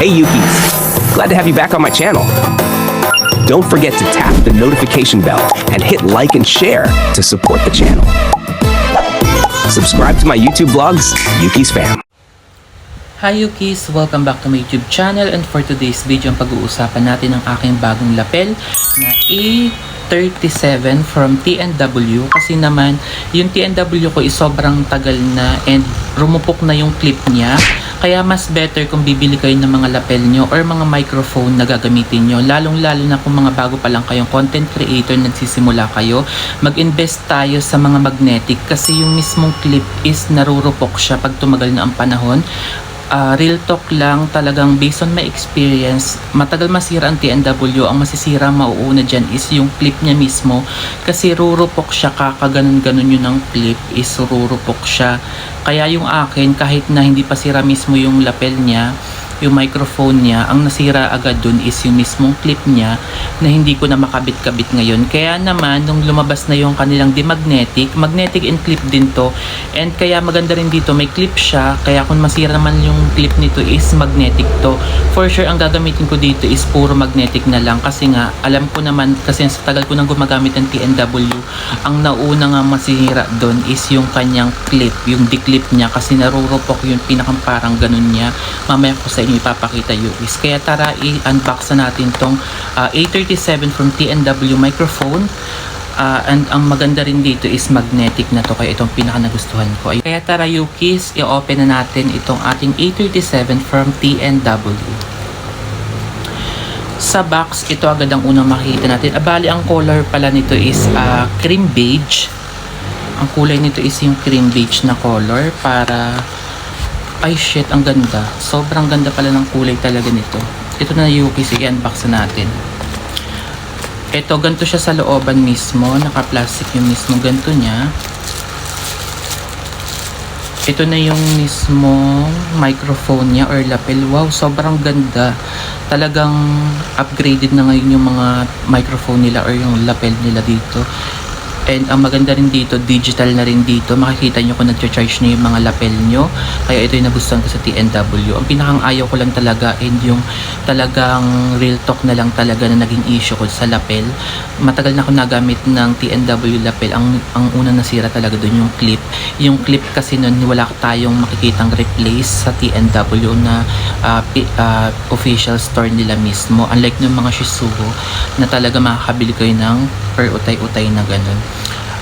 Hey Yukis, glad to have you back on my channel. Don't forget to tap the notification bell and hit like and share to support the channel. Subscribe to my YouTube vlogs, Yuki's Fam. Hi Yukis! Welcome back to my YouTube channel, and for today's video ang pag-uusapan natin ang aking bagong lapel na A37 from TNW. Kasi naman yung TNW ko is sobrang tagal na and rumupok na yung clip niya, kaya mas better kung bibili kayo ng mga lapel nyo or mga microphone na gagamitin nyo, lalong lalo na kung mga bago pa lang kayong content creator, nagsisimula kayo. Mag-invest tayo sa mga magnetic kasi yung mismong clip is narurupok siya pag tumagal na ang panahon. Real talk lang, talagang based on my experience, matagal masira ang TNW. Ang masisira mauuna dyan is yung clip niya mismo, kasi rurupok siya, kakaganon-ganon yun ng clip is rurupok siya. Kaya yung akin, kahit na hindi pa sira mismo yung lapel niya, yung microphone niya, ang nasira agad dun is yung mismong clip niya na hindi ko na makabit-kabit ngayon. Kaya naman nung lumabas na yung kanilang magnetic and clip din to, and kaya maganda rin dito, may clip siya, kaya kung masira naman yung clip nito is magnetic to. For sure ang gagamitin ko dito is puro magnetic na lang, kasi nga alam ko naman, kasi sa tagal ko nang gumagamit ng TNW, ang nauna nga masira doon is yung kanyang clip, yung declip niya, kasi narurupok yung pinakang parang ganun niya. Mamaya ko sa inyo ipapakita Yukis. Kaya tara i-unbox na natin tong A37 from TNW microphone. And ang maganda rin dito is magnetic na to, kaya itong pinaka nagustuhan ko. Kaya tara Yukis, i-open na natin itong ating A37 from TNW. Sa box, ito agad ang unang makikita natin. Bali, ang color pala nito is cream beige. Ang kulay nito is yung cream beige na color, para ay shit, ang ganda. Sobrang ganda pala ng kulay talaga nito. Ito na Yukis, i-unbox na natin. Ito, ganito siya sa looban mismo. Naka-plastic yung mismo ganito niya. Ito na yung mismo microphone niya or lapel. Wow, sobrang ganda. Talagang upgraded na ngayon yung mga microphone nila or yung lapel nila dito. And ang maganda rin dito, digital na rin dito. Makikita nyo kung nag-charge nyo yung mga lapel nyo. Kaya ito yung nagustuhan ko sa TNW. Ang pinakang ayaw ko lang talaga, and yung talagang real talk na lang talaga na naging issue ko sa lapel. Matagal na ako nagamit ng TNW lapel. Ang unang nasira talaga doon yung clip. Yung clip kasi nun, wala tayong makikitang replace sa TNW na official store nila mismo. Unlike ng mga Shisugo na talaga makakabili kayo ng per utay-utay na ganun.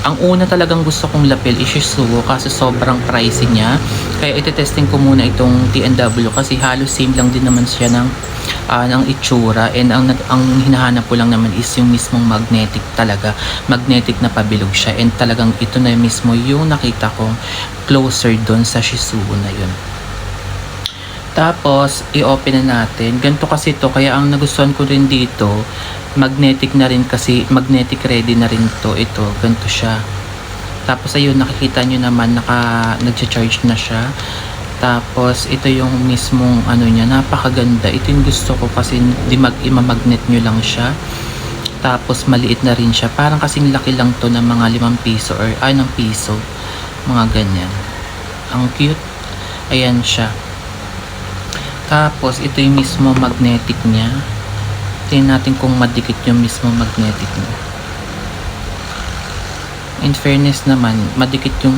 Ang una talagang gusto kong lapel is Shisugo, kasi sobrang pricey niya. Kaya itetesting ko muna itong TNW, kasi halos same lang din naman siya ng itsura. And ang hinahanap ko lang naman is yung mismong magnetic talaga. Magnetic na pabilog siya. And talagang ito na mismo yung nakita kong closer doon sa Shisugo na yun. Tapos, i-open na natin. Ganito kasi ito, kaya ang nagustuhan ko rin dito, magnetic na rin kasi, magnetic ready na rin to. Ito, ganito siya. Tapos, ayun, nakikita nyo naman, nag-charge na siya. Tapos, ito yung mismong ano niya, napakaganda. Ito yung gusto ko, kasi di imamagnet nyo lang siya. Tapos, maliit na rin siya. Parang kasing laki lang to ng mga 5 piso or ng piso. Mga ganyan. Ang cute. Ayan siya. Tapos, ito yung mismo magnetic niya. Tingnan natin kung madikit yung mismo magnetic niya. In fairness naman, madikit yung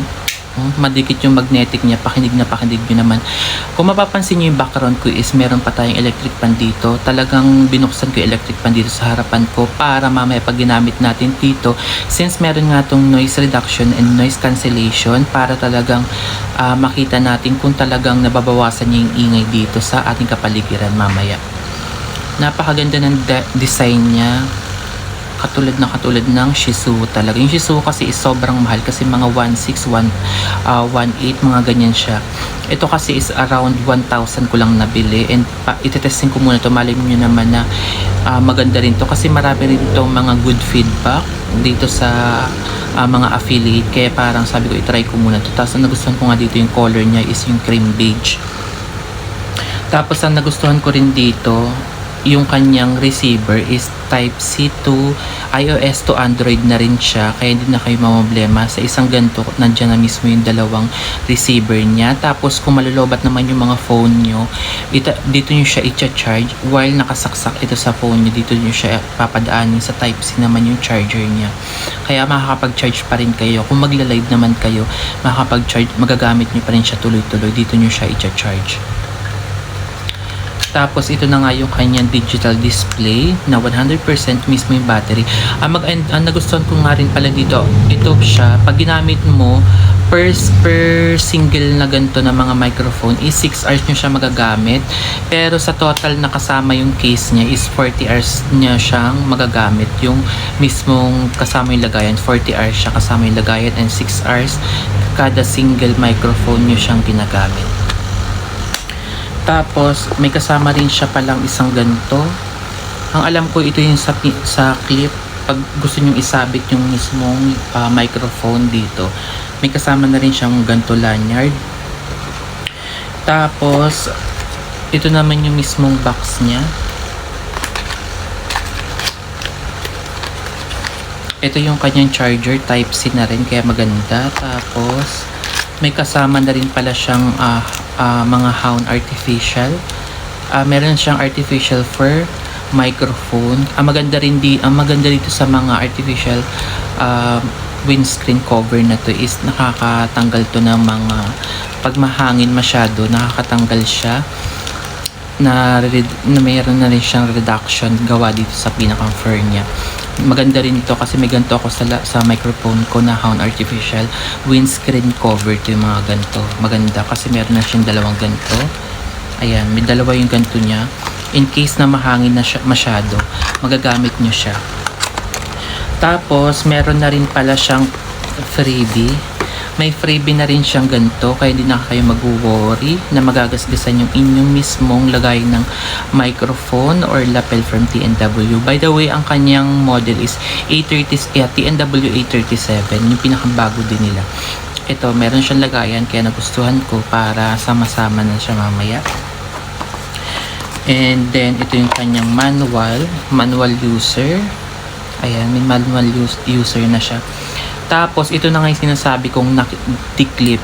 magnetic niya. Pakinig nyo naman. Kung mapapansin nyo yung background ko is meron pa tayong electric pan dito. Talagang binuksan ko yung electric pan dito sa harapan ko, para mamaya pag ginamit natin dito, since meron nga tong noise reduction and noise cancellation, para talagang makita natin kung talagang nababawasan niya yung ingay dito sa ating kapaligiran mamaya. Napakaganda ng design niya. Katulad ng Shisugo talaga. Yung Shisugo kasi is sobrang mahal, kasi mga 1.6, 1.8, mga ganyan siya. Ito kasi is around 1,000 ko lang nabili, and itetesting ko muna to. Malay nyo naman na maganda rin to, kasi marami rin to mga good feedback dito sa mga affiliate. Kaya parang sabi ko itry ko muna to. Tapos ang nagustuhan ko nga dito, yung color niya is yung cream beige. Tapos ang nagustuhan ko rin dito, yung kanyang receiver is type C to iOS to Android na rin siya, kaya hindi na kayo mamblema. Sa isang ganito, nandiyan na mismo yung dalawang receiver niya. Tapos kung malulobat naman yung mga phone nyo, dito nyo siya i-charge while nakasaksak ito sa phone nyo. Dito nyo siya papadaanin sa Type-C naman yung charger niya. Kaya makakapag-charge pa rin kayo. Kung magla-live naman kayo, makakapag-charge, magagamit nyo pa rin siya tuloy-tuloy. Dito nyo siya i-charge. Tapos ito na nga yung kanyang digital display na 100% mismo yung battery. Ang nagustuhan ko nga rin pala dito, ito siya, pag ginamit mo per single na ganito na mga microphone is 6 hours nyo siya magagamit. Pero sa total na kasama yung case niya is 40 hours niya siyang magagamit. Yung mismong kasama yung lagayan, 40 hours siya kasama yung lagayan, and 6 hours kada single microphone nyo siyang ginagamit. Tapos, may kasama rin siya palang isang ganito. Ang alam ko, ito yung sa clip. Pag gusto nyo isabit yung mismong microphone dito, may kasama na rin siyang ganito lanyard. Tapos, ito naman yung mismong box niya. Ito yung kanyang charger, Type-C na rin, kaya maganda. Tapos, may kasama na rin pala siyang mga Hound artificial. Meron siyang artificial fur microphone. Ang maganda dito sa mga artificial windscreen cover na to is nakakatanggal to ng mga pag mahangin masyado, nakakatanggal siya na mayroon na rin siyang reduction gawa dito sa pinakang fur niya. Maganda rin ito kasi may ganito ako sa microphone ko na Hound artificial windscreen cover. Ito yung mga ganito. Maganda kasi meron na siyang dalawang ganito. Ayan, may dalawa yung ganito niya. In case na mahangin na siya masyado, magagamit nyo siya. Tapos, meron na rin pala siyang freebie. May freebie na rin siyang ganito, kaya hindi na kayo mag-worry na magagasgasan yung inyong mismong lagay ng microphone or lapel from TNW. By the way, ang kanyang model is TNW A37, yung pinakabago din nila. Ito, meron siyang lagayan, kaya nagustuhan ko para sama-sama na siya mamaya. And then, ito yung kanyang manual user. Ayan, may manual user na siya. Tapos, ito na nga yung sinasabi kong declip.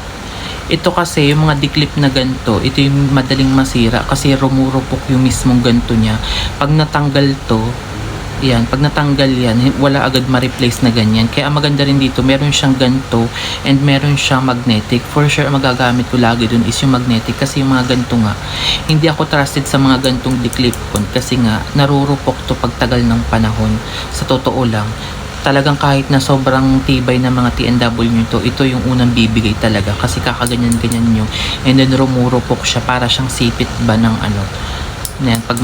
Ito kasi, yung mga declip na ganito, ito yung madaling masira kasi rumurupok yung mismong ganito niya. Pag natanggal to, yan, pag natanggal yan, wala agad ma-replace na ganyan. Kaya ang maganda rin dito, meron siyang ganito and meron siyang magnetic. For sure, magagamit ko lagi dun is yung magnetic kasi yung mga ganito nga, hindi ako trusted sa mga gantong declip kasi nga, narurupok to pagtagal ng panahon. Sa totoo lang, talagang kahit na sobrang tibay na mga TNW nito, ito yung unang bibigay talaga kasi kakaganyan-ganyan nyo and then rumurupok siya para siyang sipit ba ng ano. Yan, pag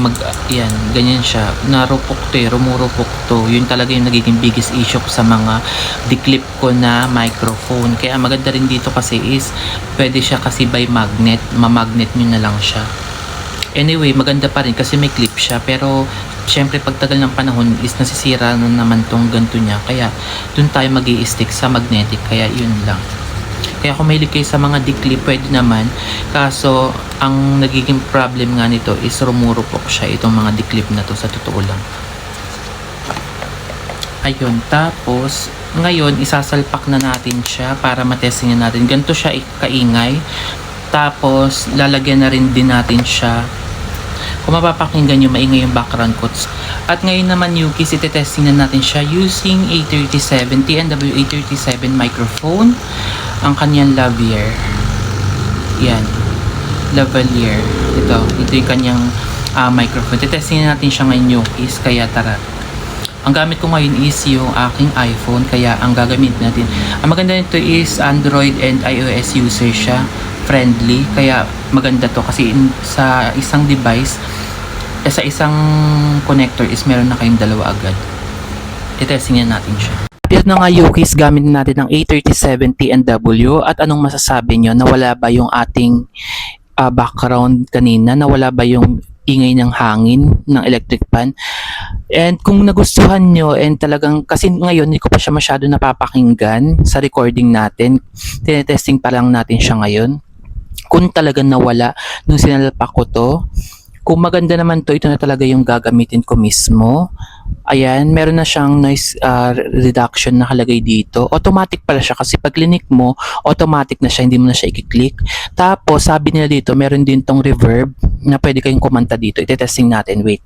yan, ganyan siya, narupok to rumurupok to, yun talaga yung nagiging biggest issue sa mga declip ko na microphone. Kaya maganda rin dito kasi is pwede siya kasi by magnet, mamagnet nyo na lang siya. Anyway, maganda pa rin kasi may clip siya, pero syempre pagtagal ng panahon is nasisira na naman tong ganito niya, kaya dun tayo mag-i-stick sa magnetic, kaya yun lang. Kaya kung mahilig kayo sa mga declip, pwede naman. Kaso, ang nagiging problem nga nito is rumurupok siya, itong mga declip na to, sa totoo lang. Ayun, tapos, ngayon, isasalpak na natin siya para matesting natin. Ganito siya kaingay. Tapos, lalagyan na rin din natin siya. Kung mapapakinggan nyo, maingay yung background quotes. At ngayon naman, Yukis, itetesting na natin siya using A37, TNW A37 microphone. Ang kanyang lavalier. Yan. Lavalier. Ito yung kanyang microphone. Itetesting na natin siya ngayon, Yukis. Kaya tara. Ang gamit ko ngayon is yung aking iPhone. Kaya ang gagamit natin. Ang maganda nito is Android and iOS user siya. Friendly, kaya maganda to kasi sa isang device, sa isang connector is meron na kayong dalawa agad. I-testing natin siya. Yan na nga, Yukis, gamit natin ng A37 TNW. At anong masasabi nyo? Nawala ba yung ating background kanina? Nawala ba yung ingay ng hangin ng electric fan? And kung nagustuhan nyo and talagang, kasi ngayon hindi ko pa siya masyado napapakinggan sa recording natin, tinetesting pa lang natin siya ngayon. Kung talagang nawala nung sinalpak ko to, Kung maganda naman to, ito na talaga yung gagamitin ko mismo. Ayan, meron na siyang noise reduction nakalagay dito. Automatic pala siya kasi pag clinic mo, automatic na siya, hindi mo na siya i-click. Tapos, sabi nila dito, meron din tong reverb na pwede kayong kumanta dito. Ite-testing natin, wait.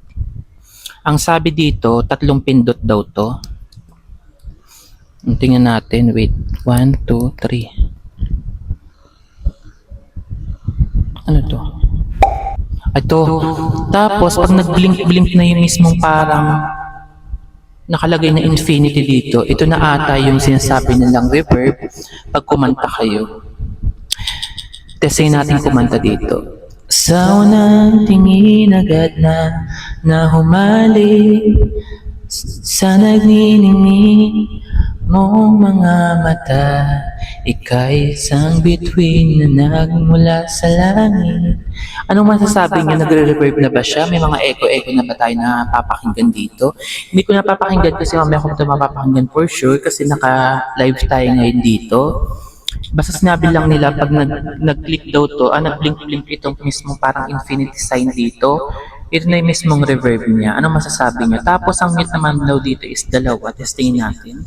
Ang sabi dito, 3 pindot daw to. Tingnan natin, wait. 1, 2, 3. Ano to? Ito. Tapos, pag nag-blink-blink na yung mismong parang nakalagay na infinity dito, ito na ata yung sinasabi nilang reverb pag kumanta kayo. Testing natin kumanta dito. Sa unang tingin agad na humali sa nagniningning mong mga mata, ika'y isang bituin na nagmula sa langit. Anong masasabi niyo? Nagre-reverb na ba siya? May mga echo-echo na ba tayo na papakinggan dito? Hindi ko napapakinggan kasi mamaya ko ito mapapakinggan for sure kasi naka-live tayo ngayon dito. Basta sinabi lang nila pag nag-click daw to, nag-blink-blink itong mismong parang infinity sign dito. Ito na yung mismong reverb niya. Anong masasabi niyo? Tapos ang mute naman daw dito is 2. Testingin natin.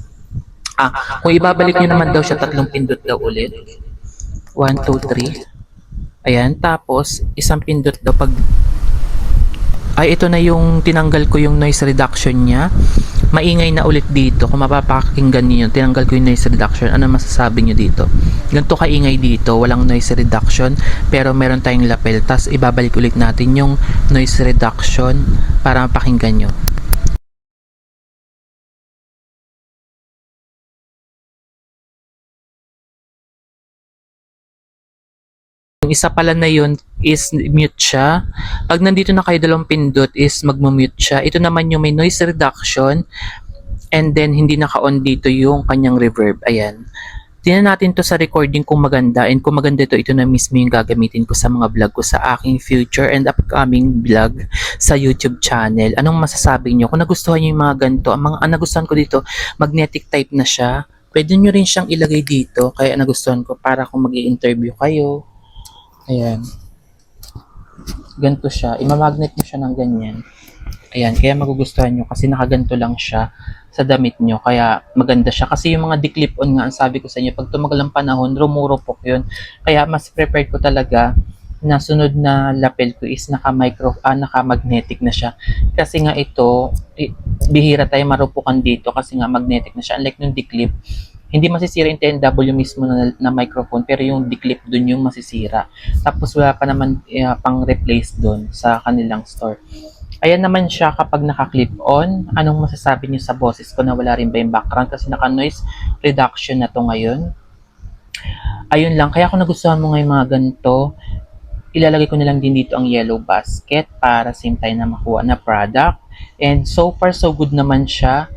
Kung ibabalik niyo naman daw siya 3 pindot daw ulit. 1, 2, 3. Ayan, tapos isang pindot daw pag ito na yung tinanggal ko yung noise reduction niya. Maingay na ulit dito. Kung mapapakinggan niyo, tinanggal ko yung noise reduction. Ano masasabi niyo dito? Ganito kaingay dito, walang noise reduction, pero meron tayong lapel. Tapos ibabalik ulit natin yung noise reduction para mapakinggan niyo. Yung isa pala na yun is mute siya. Pag nandito na kayo 2 pindot is magmumute siya. Ito naman yung may noise reduction and then hindi naka-on dito yung kanyang reverb. Ayan. Tingnan natin to sa recording kung maganda, and kung maganda ito na mismo yung gagamitin ko sa mga vlog ko sa aking future and upcoming vlog sa YouTube channel. Anong masasabi nyo? Kung nagustuhan nyo yung mga ganito, ang nagustuhan ko dito, magnetic type na siya. Pwede nyo rin siyang ilagay dito, kaya nagustuhan ko para kung mag-i-interview kayo. Ayan. Ganito siya. Imamagnet mo siya ng ganyan. Ayan. Kaya magugustuhan nyo kasi nakaganto lang siya sa damit nyo. Kaya maganda siya. Kasi yung mga di-clip-on nga, ang sabi ko sa inyo, pag tumagal ang panahon, rumurupok yun. Kaya mas prepared ko talaga na sunod na lapel ko is naka-magnetic na siya. Kasi nga ito, bihira tayo marupukan dito kasi nga magnetic na siya. Unlike nung di-clip, hindi masisira yung TNW mismo na microphone, pero yung di-clip dun yung masisira. Tapos wala pa naman pang replace dun sa kanilang store. Ayan naman siya kapag naka-clip on. Anong masasabi niyo sa boses ko na wala rin ba yung background kasi naka-noise reduction na to ngayon. Ayun lang, kaya kung nagustuhan mo ngayon mga ganito, ilalagay ko na lang din dito ang yellow basket para same time na makuha na product. And so far so good naman siya.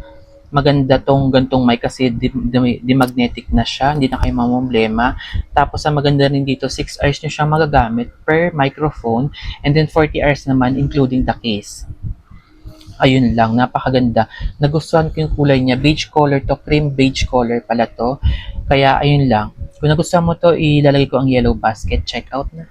Maganda tong gantong mic kasi di-magnetic na siya, hindi na kayo mamumblema. Tapos ang maganda rin dito, 6 hours nyo siyang magagamit per microphone and then 40 hours naman including the case. Ayun lang, napakaganda. Nagustuhan ko yung kulay niya, beige color to, cream beige color pala to. Kaya ayun lang. Kung nagustuhan mo to, ilalagay ko ang yellow basket. Check out na.